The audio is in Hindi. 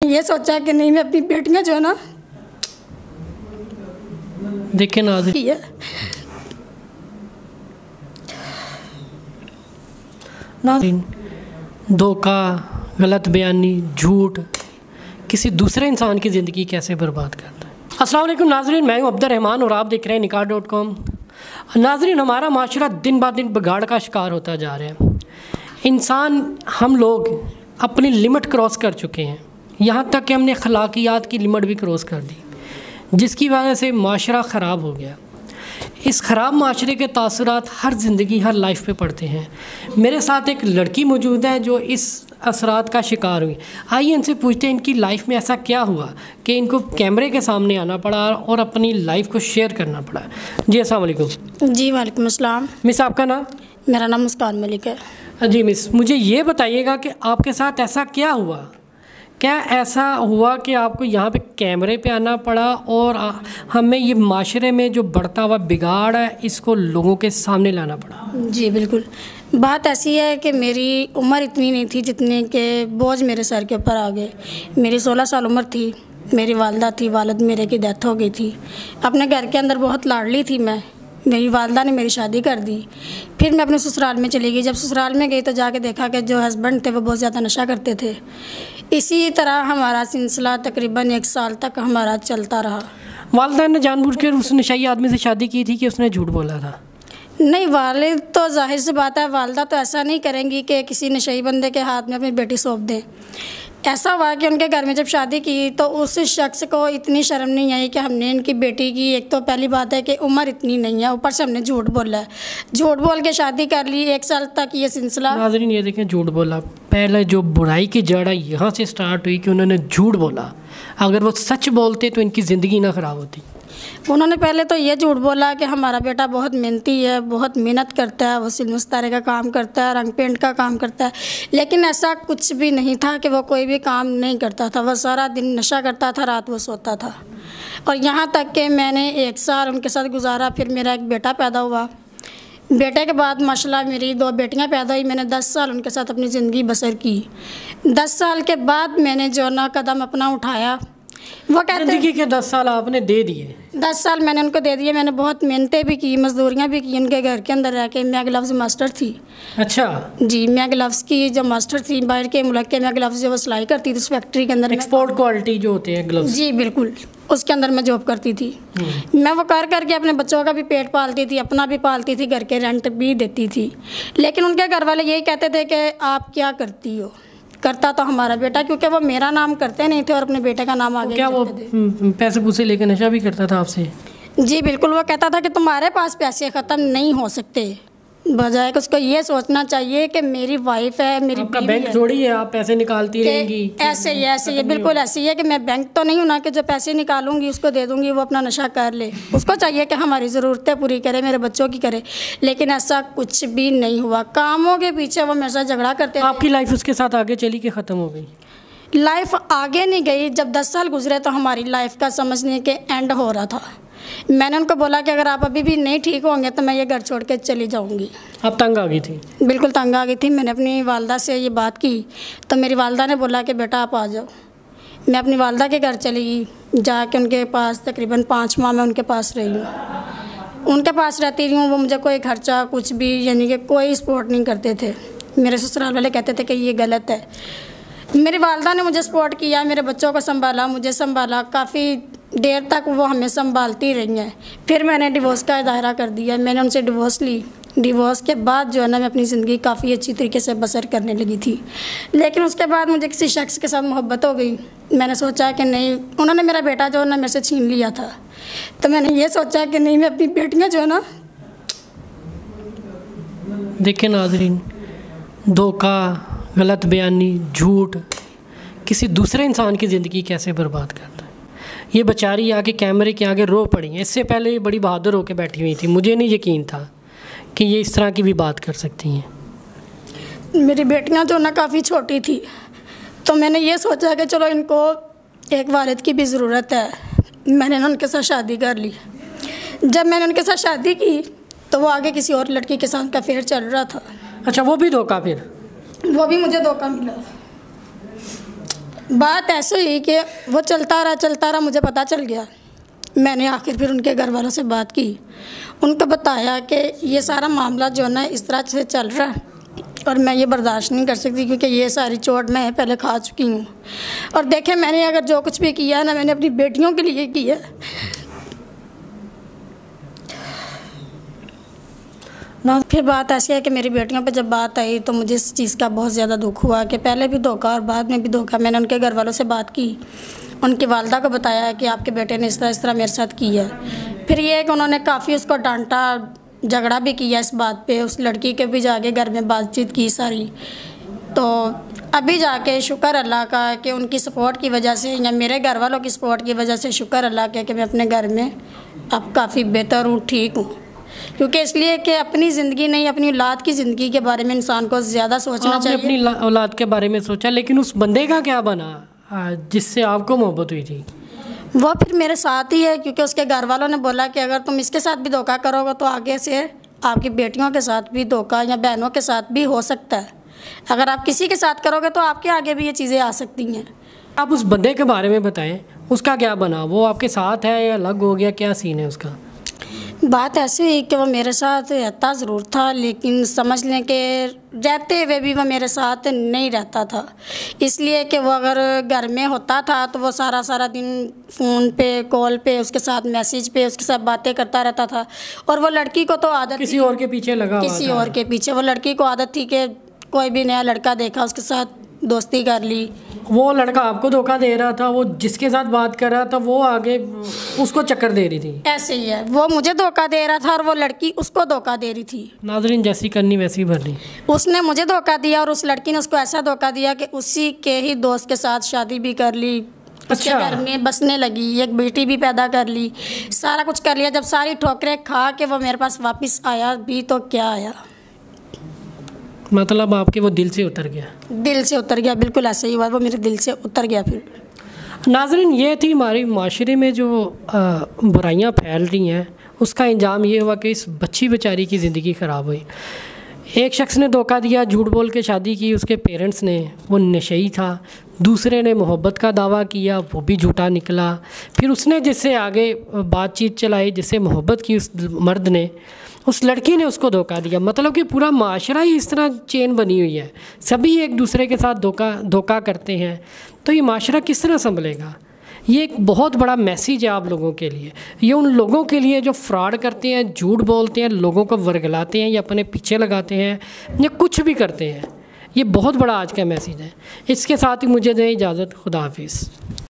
ये सोचा कि नहीं मैं अपनी बेटियां जो है ना, देखिए नाज़रीन, धोखा, गलत बयानी, झूठ किसी दूसरे इंसान की ज़िंदगी कैसे बर्बाद करता है। अस्सलाम वालेकुम नाज़रीन, मैं हूं अब्दुर्रहमान और आप देख रहे हैं निकाह.com। नाज़रीन, हमारा माशरा दिन ब दिन बिगाड़ का शिकार होता जा रहा है। इंसान, हम लोग अपनी लिमिट क्रॉस कर चुके हैं, यहाँ तक कि हमने अखलाकियात की लिमिट भी क्रॉस कर दी, जिसकी वजह से माशरा ख़राब हो गया। इस ख़राब माशरे के तासुरात हर ज़िंदगी, हर लाइफ पे पड़ते हैं। मेरे साथ एक लड़की मौजूद है जो इस असरात का शिकार हुई। आइए इनसे पूछते हैं इनकी लाइफ में ऐसा क्या हुआ कि इनको कैमरे के सामने आना पड़ा और अपनी लाइफ को शेयर करना पड़ा। जी अस्सलाम वालेकुम। जी वालेकुम अस्सलाम। मिस, आपका नाम? मेरा नाम मुस्कान मलिक है। जी मिस, मुझे ये बताइएगा कि आपके साथ ऐसा क्या हुआ, क्या ऐसा हुआ कि आपको यहाँ पे कैमरे पे आना पड़ा और हमें ये माशरे में जो बढ़ता हुआ बिगाड़ है इसको लोगों के सामने लाना पड़ा? जी बिल्कुल, बात ऐसी है कि मेरी उम्र इतनी नहीं थी जितने के बोझ मेरे सर के ऊपर आ गए। मेरी 16 साल उम्र थी। मेरी वालदा थी, वालिद मेरे की डेथ हो गई थी। अपने घर के अंदर बहुत लाडली थी मैं। मेरी वालदा ने मेरी शादी कर दी। फिर मैं अपने ससुराल में चली गई। जब ससुराल में गई तो जाके देखा कि जो हस्बैंड थे वो बहुत ज़्यादा नशा करते थे। इसी तरह हमारा सिलसिला तकरीबन 1 साल तक हमारा चलता रहा। वालदा ने जानबूझकर उस नशाई आदमी से शादी की थी कि उसने झूठ बोला था? नहीं, वालिद तो जाहिर सी बात है, वालदा तो ऐसा नहीं करेंगी कि किसी नशई बंदे के हाथ में अपनी बेटी सौंप दें। ऐसा हुआ कि उनके घर में जब शादी की तो उस शख्स को इतनी शर्म नहीं आई कि हमने इनकी बेटी की, एक तो पहली बात है कि उम्र इतनी नहीं है, ऊपर से हमने झूठ बोला है, झूठ बोल के शादी कर ली। 1 साल तक ये सिलसिला। नाज़रीन ये देखें, झूठ बोला। पहले जो बुराई की जड़ है यहाँ से स्टार्ट हुई कि उन्होंने झूठ बोला। अगर वो सच बोलते तो इनकी ज़िंदगी ना ख़राब होती। उन्होंने पहले तो ये झूठ बोला कि हमारा बेटा बहुत मेहनती है, बहुत मेहनत करता है, वो सिल सितारे का काम करता है, रंग पेंट का काम करता है। लेकिन ऐसा कुछ भी नहीं था कि वो कोई भी काम नहीं करता था। वह सारा दिन नशा करता था, रात वो सोता था। और यहाँ तक कि मैंने 1 साल उनके साथ गुजारा। फिर मेरा एक बेटा पैदा हुआ। बेटे के बाद माशाल्लाह मेरी 2 बेटियाँ पैदा हुई। मैंने 10 साल उनके साथ अपनी ज़िंदगी बसर की। 10 साल के बाद मैंने जो ना कदम अपना उठाया, वो कहते हैं ज़िंदगी के 10 साल आपने दे दिए। 10 साल मैंने उनको दे दिए। मैंने बहुत मेहनतें भी की, मजदूरियाँ भी की उनके घर के अंदर रह के। मैं ग्लव्स मास्टर थी। अच्छा जी, मैं ग्लव्स की जो मास्टर थी, बाहर के मुल्क के मैं ग्लव्स जो वो सिलाई करती थी उस फैक्ट्री के अंदर। एक्सपोर्ट क्वालिटी जो होते हैं ग्लव्स। जी बिल्कुल, उसके अंदर मैं जॉब करती थी। मैं वो कर करके अपने बच्चों का भी पेट पालती थी, अपना भी पालती थी, घर के रेंट भी देती थी। लेकिन उनके घर वाले यही कहते थे कि आप क्या करती हो। करता तो हमारा बेटा, क्योंकि वो मेरा नाम करते नहीं थे और अपने बेटे का नाम आगे क्या वो पैसे पूसे लेकर नशा भी करता था आपसे? जी बिल्कुल, वो कहता था कि तुम्हारे पास पैसे ख़त्म नहीं हो सकते, बजाय कि उसको ये सोचना चाहिए कि मेरी वाइफ है, मेरी आपका बैंक थोड़ी है आप पैसे निकालती रहेंगी। ऐसे ही बिल्कुल ऐसे ही है कि मैं बैंक तो नहीं हूँ ना कि जो पैसे निकालूंगी उसको दे दूंगी वो अपना नशा कर ले। उसको चाहिए कि हमारी ज़रूरतें पूरी करे, मेरे बच्चों की करे। लेकिन ऐसा कुछ भी नहीं हुआ। कामों के पीछे वो मेरे साथ झगड़ा करते थे। आपकी लाइफ उसके साथ आगे चली कि ख़त्म हो गई? लाइफ आगे नहीं गई। जब 10 साल गुजरे तो हमारी लाइफ का समझने के एंड हो रहा था। मैंने उनको बोला कि अगर आप अभी भी नहीं ठीक होंगे तो मैं ये घर छोड़ के चली जाऊंगी। आप तंग आ गई थी? बिल्कुल तंग आ गई थी। मैंने अपनी वालदा से ये बात की तो मेरी वालदा ने बोला कि बेटा आप आ जाओ। मैं अपनी वालदा के घर चली गई। जाके उनके पास तकरीबन 5 माह मैं उनके पास रही हूँ। उनके पास रहती रही हूँ। वो मुझे कोई खर्चा कुछ भी यानी कि कोई सपोर्ट नहीं करते थे। मेरे ससुराल वाले कहते थे कि ये गलत है। मेरी वालदा ने मुझे सपोर्ट किया, मेरे बच्चों को संभाला, मुझे संभाला। काफ़ी देर तक वो हमें संभालती रही हैं। फिर मैंने डिवोर्स का दायरा कर दिया। मैंने उनसे डिवोर्स ली। डिवोर्स के बाद जो है ना मैं अपनी ज़िंदगी काफ़ी अच्छी तरीके से बसर करने लगी थी। लेकिन उसके बाद मुझे किसी शख्स के साथ मोहब्बत हो गई। मैंने सोचा कि नहीं, उन्होंने मेरा बेटा जो है ना मेरे से छीन लिया था। तो मैंने ये सोचा कि नहीं, मैं अपनी बेटियाँ जो है ना। देखिए नाज़रीन, धोखा, गलत बयानी, झूठ किसी दूसरे इंसान की ज़िंदगी कैसे बर्बाद करता है। ये बेचारी आके कैमरे के आगे रो पड़ी है। इससे पहले ये बड़ी बहादुर होकर बैठी हुई थी। मुझे नहीं यकीन था कि ये इस तरह की भी बात कर सकती हैं। मेरी बेटियां जो ना काफ़ी छोटी थी तो मैंने ये सोचा कि चलो इनको एक वालिद की भी ज़रूरत है। मैंने उनके साथ शादी कर ली। जब मैंने उनके साथ शादी की तो वो आगे किसी और लड़की के साथ का अफेयर चल रहा था। अच्छा, वो भी धोखा? फिर वो भी मुझे धोखा मिला। बात ऐसे हुई कि वो चलता रहा, मुझे पता चल गया। मैंने आखिर फिर उनके घर वालों से बात की, उनको बताया कि ये सारा मामला जो है ना इस तरह से चल रहा है और मैं ये बर्दाश्त नहीं कर सकती, क्योंकि ये सारी चोट मैं पहले खा चुकी हूँ। और देखें, मैंने अगर जो कुछ भी किया ना, मैंने अपनी बेटियों के लिए किया। ना फिर बात ऐसी है कि मेरी बेटियों पे जब बात आई तो मुझे इस चीज़ का बहुत ज़्यादा दुख हुआ कि पहले भी धोखा और बाद में भी धोखा। मैंने उनके घर वालों से बात की, उनकी वालदा को बताया कि आपके बेटे ने इस तरह मेरे साथ किया। फिर ये है कि उन्होंने काफ़ी उसको डांटा, झगड़ा भी किया इस बात पे। उस लड़की के भी जाके घर में बातचीत की सारी। तो अभी जाके शुक्र अल्लाह का कि उनकी सपोर्ट की वजह से या मेरे घर वालों की सपोर्ट की वजह से शुक्र अल्लाह का कि मैं अपने घर में अब काफ़ी बेहतर हूँ, ठीक हूँ। क्योंकि इसलिए कि अपनी ज़िंदगी नहीं, अपनी औलाद की ज़िंदगी के बारे में इंसान को ज़्यादा सोचना चाहिए। अपनी औलाद के बारे में सोचा, लेकिन उस बंदे का क्या बना जिससे आपको मोहब्बत हुई थी? वो फिर मेरे साथ ही है, क्योंकि उसके घर वालों ने बोला कि अगर तुम इसके साथ भी धोखा करोगे तो आगे से आपकी बेटियों के साथ भी धोखा या बहनों के साथ भी हो सकता है। अगर आप किसी के साथ करोगे तो आपके आगे भी ये चीज़ें आ सकती हैं। आप उस बंदे के बारे में बताएं, उसका क्या बना? वो आपके साथ है या अलग हो गया, क्या सीन है उसका? बात ऐसी हुई कि वो मेरे साथ रहता ज़रूर था, लेकिन समझ लें कि रहते हुए भी वो मेरे साथ नहीं रहता था। इसलिए कि वो अगर घर में होता था तो वो सारा दिन फ़ोन पे, कॉल पे, उसके साथ मैसेज पे उसके साथ बातें करता रहता था। और वो लड़की को तो आदत किसी और के पीछे लगा, किसी और के पीछे वो लड़की को आदत थी कि कोई भी नया लड़का देखा उसके साथ दोस्ती कर ली। वो लड़का आपको धोखा दे रहा था, वो जिसके साथ बात कर रहा था वो आगे उसको चक्कर दे रही थी। ऐसे ही है, वो मुझे धोखा दे रहा था और वो लड़की उसको धोखा दे रही थी। नाज़रीन, जैसी करनी वैसी भरनी। उसने मुझे धोखा दिया और उस लड़की ने उसको ऐसा धोखा दिया कि उसी के ही दोस्त के साथ शादी भी कर ली। उसके घर में बसने लगी, एक बेटी भी पैदा कर ली, सारा कुछ कर लिया। जब सारी ठोकरें खा के वो मेरे पास वापस आया भी तो क्या आया, मतलब आपके वो दिल से उतर गया? दिल से उतर गया, बिल्कुल ऐसा ही हुआ, वो मेरे दिल से उतर गया। फिर नाज़रीन, ये थी हमारी माशरे में जो बुराइयां फैल रही हैं, उसका अंजाम ये हुआ कि इस बच्ची बेचारी की ज़िंदगी ख़राब हुई। एक शख्स ने धोखा दिया, झूठ बोल के शादी की उसके पेरेंट्स ने, वो नशेई था। दूसरे ने मोहब्बत का दावा किया, वो भी झूठा निकला। फिर उसने जिससे आगे बातचीत चलाई, जिससे मोहब्बत की उस मर्द ने, उस लड़की ने उसको धोखा दिया। मतलब कि पूरा माशरा ही इस तरह चेन बनी हुई है, सभी एक दूसरे के साथ धोखा करते हैं। तो ये माशरा किस तरह संभलेगा? ये एक बहुत बड़ा मैसेज है आप लोगों के लिए। ये उन लोगों के लिए जो फ्रॉड करते हैं, झूठ बोलते हैं, लोगों को वर्गलाते हैं या अपने पीछे लगाते हैं या कुछ भी करते हैं। ये बहुत बड़ा आज का मैसेज है। इसके साथ ही मुझे दें इजाज़त। खुदा हाफिज़।